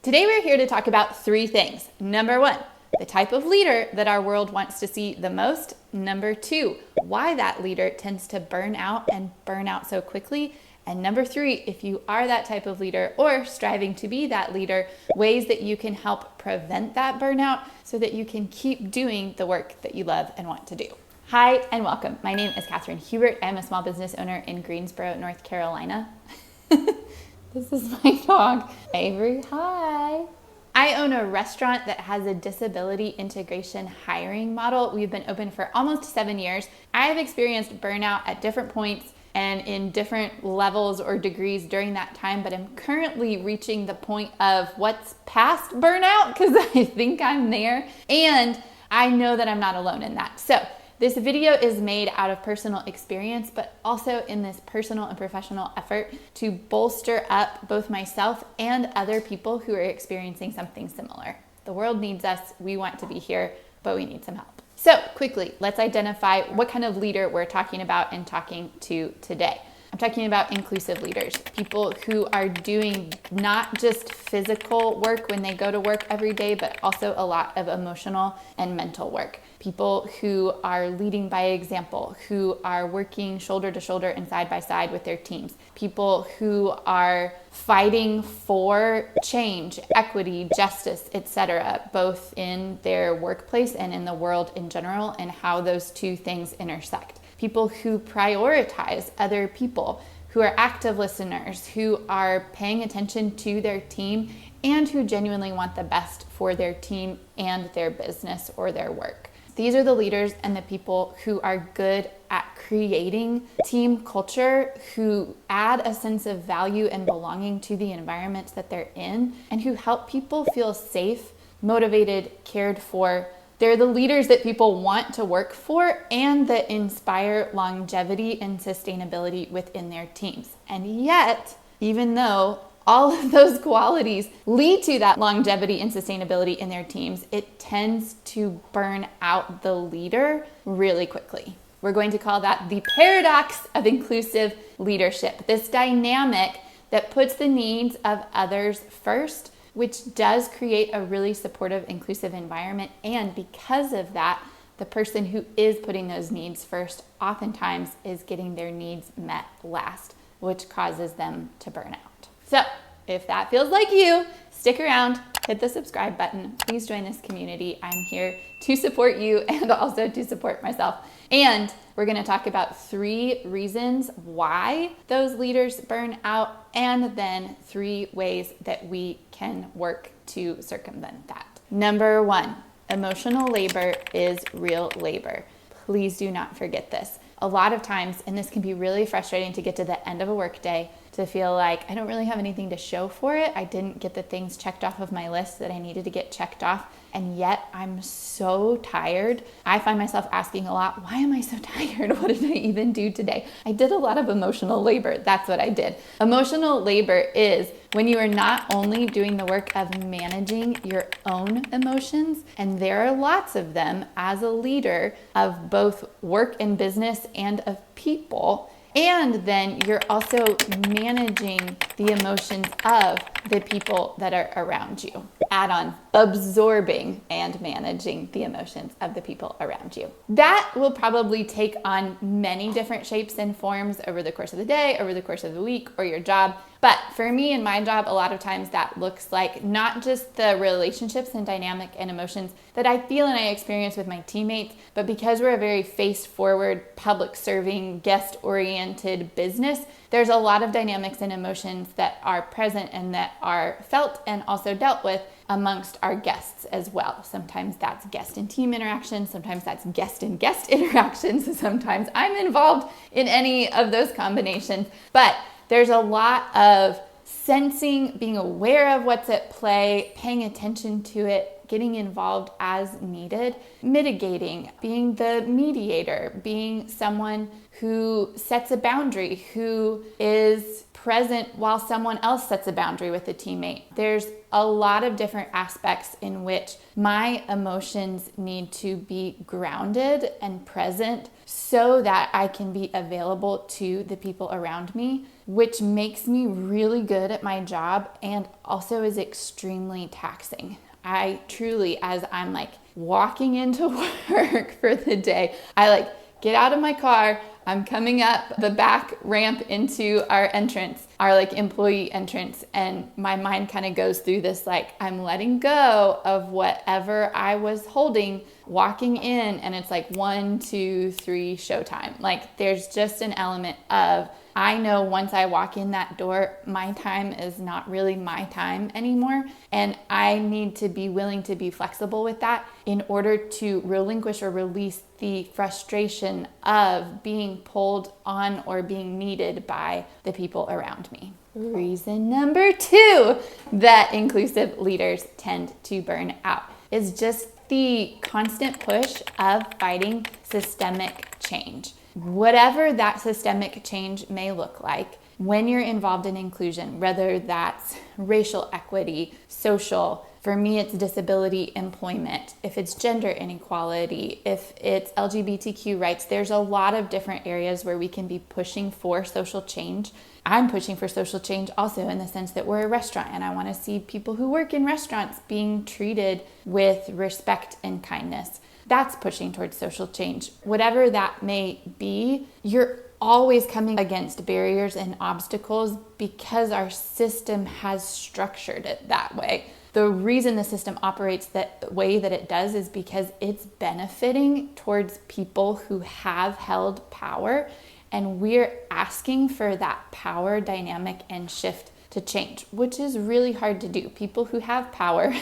Today we're here to talk about 3 things. Number 1, the type of leader that our world wants to see the most. Number 2, why that leader tends to burn out and burn out so quickly. And number 3, if you are that type of leader or striving to be that leader, ways that you can help prevent that burnout so that you can keep doing the work that you love and want to do. Hi and welcome. My name is Catherine Hubert. I'm a small business owner in Greensboro, North Carolina. This is my dog, Avery. Hi. I own a restaurant that has a disability integration hiring model. We've been open for almost 7 years. I've experienced burnout at different points and in different levels or degrees during that time, but I'm currently reaching the point of what's past burnout because I think I'm there, and I know that I'm not alone in that. So this video is made out of personal experience, but also in this personal and professional effort to bolster up both myself and other people who are experiencing something similar. The world needs us, we want to be here, but we need some help. So quickly, let's identify what kind of leader we're talking about and talking to today. I'm talking about inclusive leaders, people who are doing not just physical work when they go to work every day, but also a lot of emotional and mental work. People who are leading by example, who are working shoulder to shoulder and side by side with their teams. People who are fighting for change, equity, justice, etc., both in their workplace and in the world in general, and how those two things intersect. People who prioritize other people, who are active listeners, who are paying attention to their team, and who genuinely want the best for their team and their business or their work. These are the leaders and the people who are good at creating team culture, who add a sense of value and belonging to the environments that they're in, and who help people feel safe, motivated, cared for. They're the leaders that people want to work for and that inspire longevity and sustainability within their teams. And yet, even though all of those qualities lead to that longevity and sustainability in their teams, it tends to burn out the leader really quickly. We're going to call that the paradox of inclusive leadership. This dynamic that puts the needs of others first, which does create a really supportive, inclusive environment. And because of that, the person who is putting those needs first oftentimes is getting their needs met last, which causes them to burn out. So if that feels like you, stick around, hit the subscribe button. Please join this community. I'm here to support you and also to support myself. And we're going to talk about 3 reasons why those leaders burn out, and then 3 ways that we can work to circumvent that. Number 1, emotional labor is real labor. Please do not forget this. A lot of times, and this can be really frustrating to get to the end of a workday, to feel like I don't really have anything to show for it. I didn't get the things checked off of my list that I needed to get checked off. And yet I'm so tired. I find myself asking a lot, why am I so tired? What did I even do today? I did a lot of emotional labor. That's what I did. Emotional labor is when you are not only doing the work of managing your own emotions, and there are lots of them as a leader of both work and business and of people, and then you're also managing the emotions of the people that are around you. Add on absorbing and managing the emotions of the people around you. That will probably take on many different shapes and forms over the course of the day, over the course of the week, or your job. But for me and my job, a lot of times that looks like not just the relationships and dynamic and emotions that I feel and I experience with my teammates, but because we're a very face-forward, public-serving, guest-oriented business, there's a lot of dynamics and emotions that are present and that are felt and also dealt with amongst our guests as well. Sometimes that's guest and team interactions, sometimes that's guest and guest interactions, sometimes I'm involved in any of those combinations, but there's a lot of sensing, being aware of what's at play, paying attention to it, getting involved as needed, mitigating, being the mediator, being someone who sets a boundary, who is present while someone else sets a boundary with a teammate. There's a lot of different aspects in which my emotions need to be grounded and present so that I can be available to the people around me which makes me really good at my job and also is extremely taxing. I truly, as I'm like walking into work for the day, I like get out of my car, I'm coming up the back ramp into our entrance, our like employee entrance, and my mind kind of goes through this like I'm letting go of whatever I was holding walking in, and it's like 1, 2, 3 showtime. Like there's just an element of I know once I walk in that door, my time is not really my time anymore. And I need to be willing to be flexible with that in order to relinquish or release the frustration of being pulled on or being needed by the people around me. Reason number 2 that inclusive leaders tend to burn out is just the constant push of fighting systemic change. Whatever that systemic change may look like, when you're involved in inclusion, whether that's racial equity, social, for me it's disability employment, if it's gender inequality, if it's LGBTQ rights, there's a lot of different areas where we can be pushing for social change. I'm pushing for social change also in the sense that we're a restaurant and I want to see people who work in restaurants being treated with respect and kindness. That's pushing towards social change. Whatever that may be, you're always coming against barriers and obstacles because our system has structured it that way. The reason the system operates that way that it does is because it's benefiting towards people who have held power, and we're asking for that power dynamic and shift to change, which is really hard to do. People who have power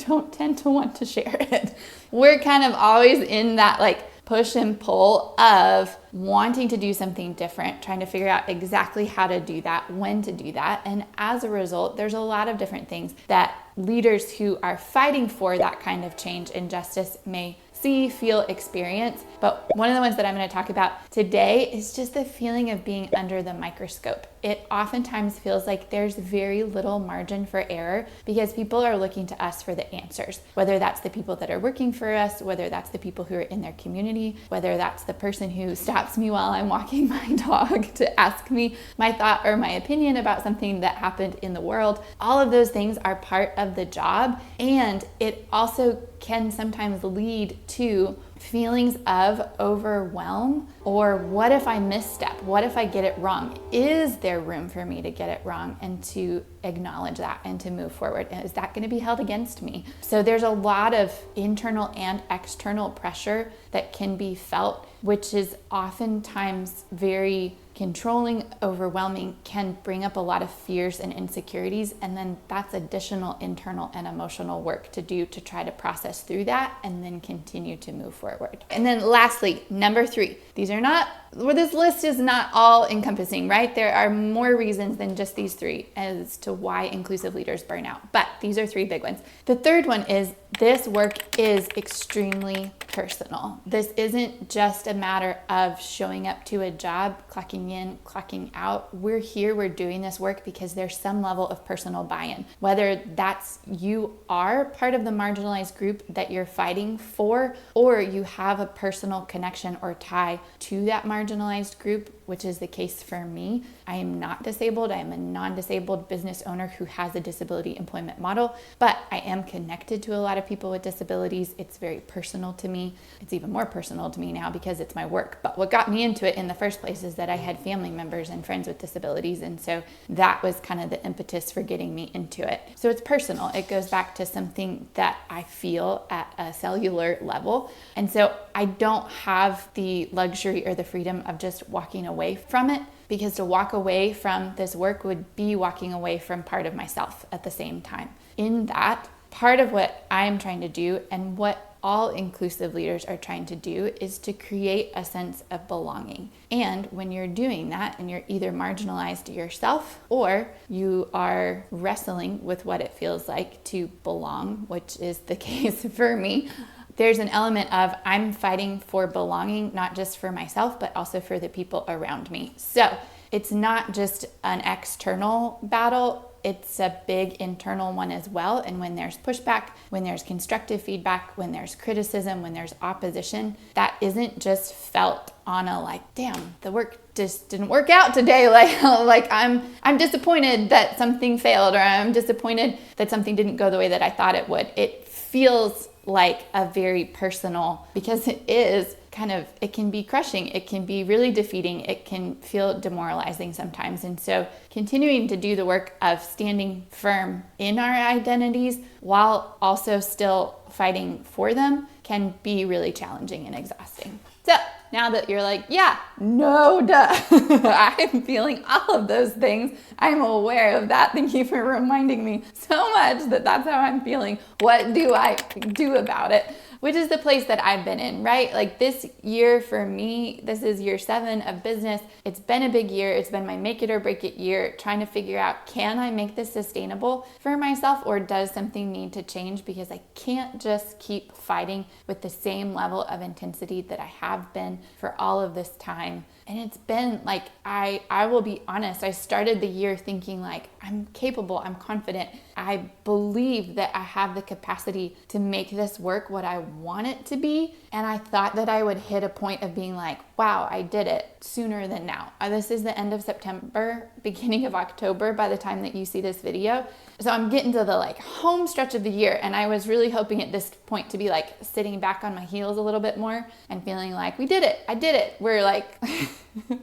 don't tend to want to share it. We're kind of always in that like push and pull of wanting to do something different, trying to figure out exactly how to do that, when to do that. And as a result, there's a lot of different things that leaders who are fighting for that kind of change and justice may see, feel, experience. But one of the ones that I'm going to talk about today is just the feeling of being under the microscope. It oftentimes feels like there's very little margin for error because people are looking to us for the answers, whether that's the people that are working for us, whether that's the people who are in their community, whether that's the person who stops me while I'm walking my dog to ask me my thought or my opinion about something that happened in the world. All of those things are part of the job, and it also can sometimes lead to feelings of overwhelm, or what if I misstep? What if I get it wrong? Is there room for me to get it wrong and to acknowledge that and to move forward? And is that going to be held against me? So there's a lot of internal and external pressure that can be felt, which is oftentimes very controlling, overwhelming, can bring up a lot of fears and insecurities. And then that's additional internal and emotional work to do to try to process through that and then continue to move forward. And then lastly, number 3, this list is not all encompassing, right? There are more reasons than just these 3 as to why inclusive leaders burn out, but these are 3 big ones. The third one is this work is extremely personal. This isn't just a matter of showing up to a job, clocking in, clocking out. We're here, we're doing this work because there's some level of personal buy-in. Whether that's you are part of the marginalized group that you're fighting for, or you have a personal connection or tie to that marginalized group, which is the case for me. I am not disabled. I am a non-disabled business owner who has a disability employment model, but I am connected to a lot of people with disabilities. It's very personal to me. It's even more personal to me now because it's my work. But what got me into it in the first place is that I had family members and friends with disabilities. And so that was kind of the impetus for getting me into it. So it's personal. It goes back to something that I feel at a cellular level. And so I don't have the luxury or the freedom of just walking away from it, because to walk away from this work would be walking away from part of myself at the same time. In that, part of what I'm trying to do and what all inclusive leaders are trying to do is to create a sense of belonging. And when you're doing that and you're either marginalized yourself or you are wrestling with what it feels like to belong, which is the case for me, there's an element of I'm fighting for belonging, not just for myself, but also for the people around me. So it's not just an external battle. it's a big internal one as well. And when there's pushback, when there's constructive feedback, when there's criticism, when there's opposition, that isn't just felt on a like, damn, the work just didn't work out today. Like I'm disappointed that something failed, or I'm disappointed that something didn't go the way that I thought it would. It feels like a very personal, because it is kind of, it can be crushing. It can be really defeating. It can feel demoralizing sometimes. And so continuing to do the work of standing firm in our identities while also still fighting for them can be really challenging and exhausting. So now that you're like, yeah, no duh, I'm feeling all of those things. I'm aware of that. Thank you for reminding me so much that that's how I'm feeling. What do I do about it? Which is the place that I've been in, right? Like this year for me, this is year 7 of business. It's been a big year. It's been my make it or break it year, trying to figure out, can I make this sustainable for myself, or does something need to change? Because I can't just keep fighting with the same level of intensity that I have been for all of this time. And it's been like, I will be honest, I started the year thinking like, I'm capable, I'm confident. I believe that I have the capacity to make this work what I want it to be. And I thought that I would hit a point of being like, wow, I did it sooner than now. This is the end of September, beginning of October by the time that you see this video. So I'm getting to the like home stretch of the year. And I was really hoping at this point to be like sitting back on my heels a little bit more and feeling like, we did it. I did it. We're like,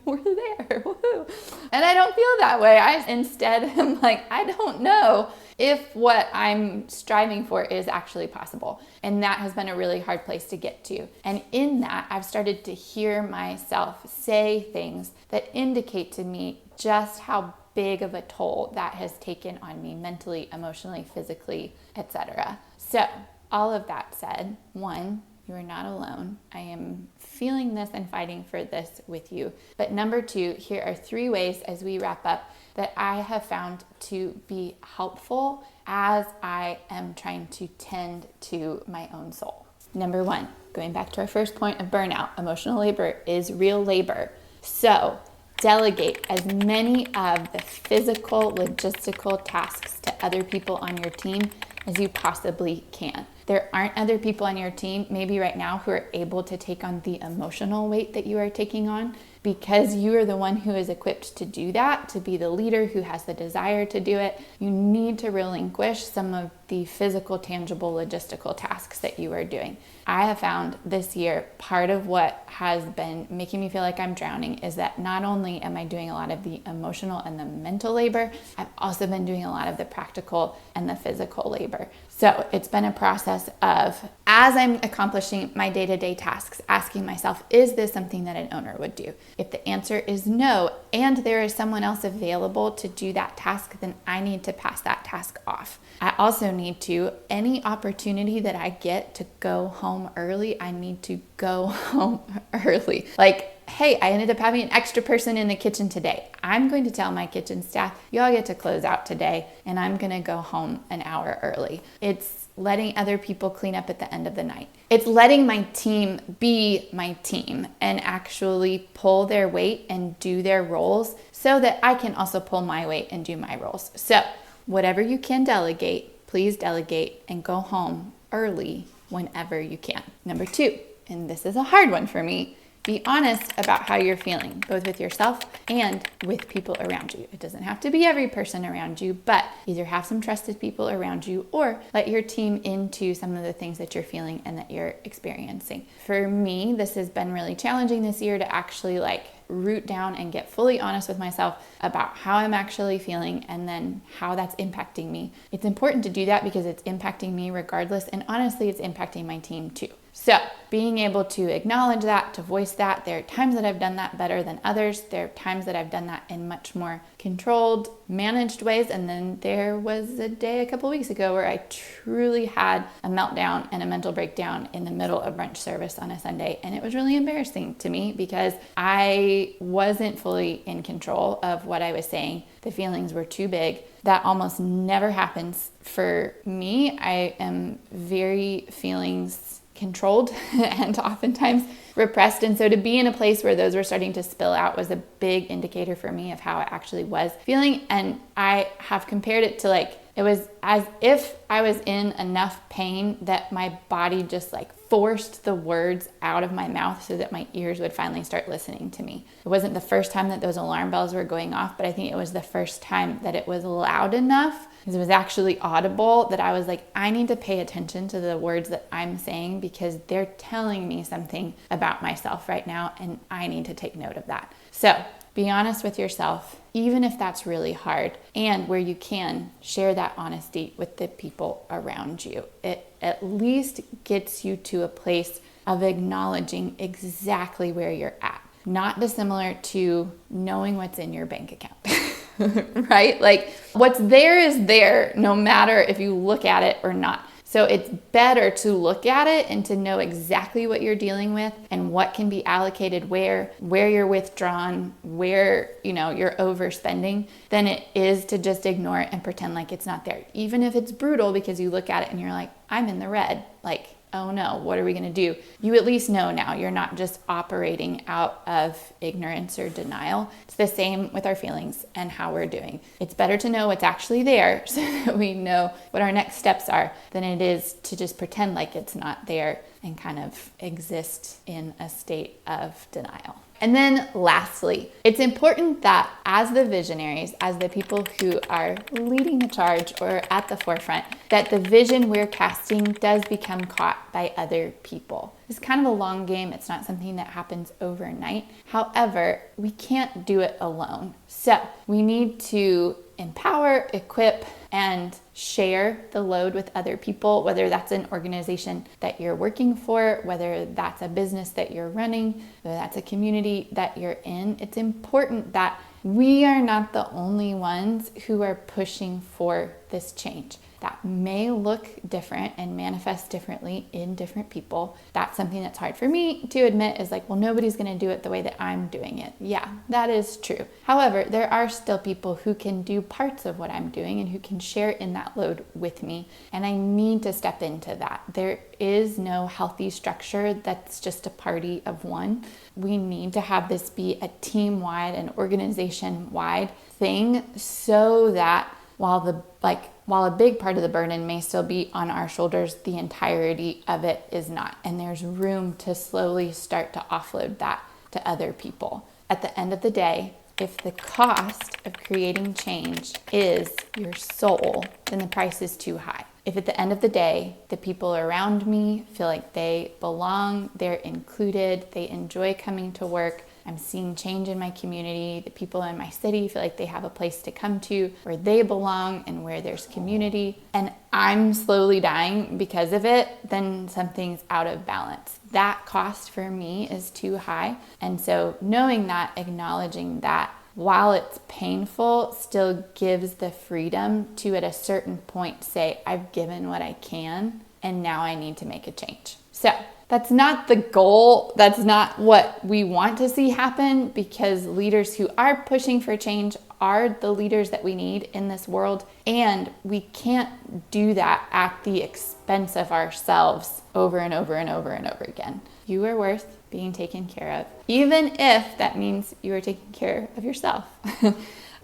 we're there. Woo-hoo. And I don't feel that way. I instead am like, I don't know if what I'm striving for is actually possible. And that has been a really hard place to get to. And in that, I've started to hear myself say things that indicate to me just how big of a toll that has taken on me mentally, emotionally, physically, etc. So all of that said, 1, you are not alone. I am feeling this and fighting for this with you. But number 2, here are 3 ways as we wrap up that I have found to be helpful as I am trying to tend to my own soul. Number 1, going back to our first point of burnout, emotional labor is real labor. So delegate as many of the physical, logistical tasks to other people on your team as you possibly can. There aren't other people on your team, maybe right now, who are able to take on the emotional weight that you are taking on, because you are the one who is equipped to do that, to be the leader who has the desire to do it. You need to relinquish some of the physical, tangible, logistical tasks that you are doing. I have found this year, part of what has been making me feel like I'm drowning is that not only am I doing a lot of the emotional and the mental labor, I've also been doing a lot of the practical and the physical labor. So it's been a process of, as I'm accomplishing my day-to-day tasks, asking myself, is this something that an owner would do? If the answer is no, and there is someone else available to do that task, then I need to pass that task off. I also need to, any opportunity that I get to go home early, I need to go home early. Like, hey, I ended up having an extra person in the kitchen today. I'm going to tell my kitchen staff, y'all get to close out today, and I'm going to go home an hour early. It's letting other people clean up at the end of the night. It's letting my team be my team and actually pull their weight and do their roles so that I can also pull my weight and do my roles. So whatever you can delegate, please delegate and go home early whenever you can. Number 2, and this is a hard one for me, be honest about how you're feeling, both with yourself and with people around you. It doesn't have to be every person around you, but either have some trusted people around you or let your team into some of the things that you're feeling and that you're experiencing. For me, this has been really challenging this year to actually root down and get fully honest with myself about how I'm actually feeling and then how that's impacting me. It's important to do that because it's impacting me regardless, and honestly, it's impacting my team too. So being able to acknowledge that, to voice that, there are times that I've done that better than others. There are times that I've done that in much more controlled, managed ways. And then there was a day a couple weeks ago where I truly had a meltdown and a mental breakdown in the middle of brunch service on a Sunday. And it was really embarrassing to me because I wasn't fully in control of what I was saying. The feelings were too big. That almost never happens for me. I am very feelings controlled and oftentimes repressed. And so to be in a place where those were starting to spill out was a big indicator for me of how I actually was feeling. And I have compared it to like, it was as if I was in enough pain that my body just like forced the words out of my mouth so that my ears would finally start listening to me. It wasn't the first time that those alarm bells were going off, but I think it was the first time that it was loud enough, because it was actually audible, that I was like, I need to pay attention to the words that I'm saying because they're telling me something about myself right now, and I need to take note of that. So be honest with yourself, even if that's really hard, and where you can, share that honesty with the people around you. It at least gets you to a place of acknowledging exactly where you're at. Not dissimilar to knowing what's in your bank account, right? Like what's there is there no matter if you look at it or not. So it's better to look at it and to know exactly what you're dealing with and what can be allocated where you're withdrawn, where, you're overspending, than it is to just ignore it and pretend like it's not there. Even if it's brutal because you look at it and you're like, I'm in the red. Like, oh no, what are we going to do? You at least know now you're not just operating out of ignorance or denial. It's the same with our feelings and how we're doing. It's better to know what's actually there so that we know what our next steps are than it is to just pretend like it's not there and kind of exist in a state of denial. And then lastly, it's important that as the visionaries, as the people who are leading the charge or at the forefront, that the vision we're casting does become caught by other people. It's kind of a long game. It's not something that happens overnight. However, we can't do it alone. So we need to empower, equip, and share the load with other people, whether that's an organization that you're working for, whether that's a business that you're running, whether that's a community that you're in. It's important that we are not the only ones who are pushing for this change. That may look different and manifest differently in different people. That's something that's hard for me to admit, is like, well, nobody's going to do it the way that I'm doing it. Yeah, that is true. However, there are still people who can do parts of what I'm doing and who can share in that load with me. And I need to step into that. There is no healthy structure that's just a party of one. We need to have this be a team-wide and organization-wide thing so that while a big part of the burden may still be on our shoulders, the entirety of it is not. And there's room to slowly start to offload that to other people. At the end of the day, if the cost of creating change is your soul, then the price is too high. If at the end of the day, the people around me feel like they belong, they're included, they enjoy coming to work, I'm seeing change in my community, the people in my city feel like they have a place to come to where they belong and where there's community, and I'm slowly dying because of it, then something's out of balance. That cost for me is too high. And so knowing that, acknowledging that, while it's painful, still gives the freedom to, at a certain point, say, I've given what I can, and now I need to make a change. So that's not the goal. That's not what we want to see happen, because leaders who are pushing for change are the leaders that we need in this world. And we can't do that at the expense of ourselves over and over and over and over again. You are worth being taken care of, even if that means you are taking care of yourself.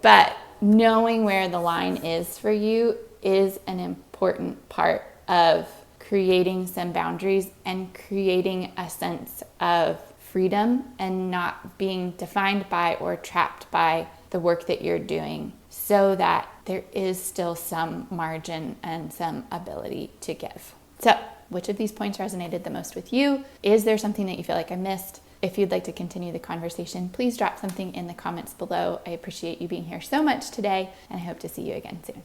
But knowing where the line is for you is an important part of creating some boundaries and creating a sense of freedom and not being defined by or trapped by the work that you're doing, so that there is still some margin and some ability to give. So, which of these points resonated the most with you? Is there something that you feel like I missed? If you'd like to continue the conversation, please drop something in the comments below. I appreciate you being here so much today, and I hope to see you again soon.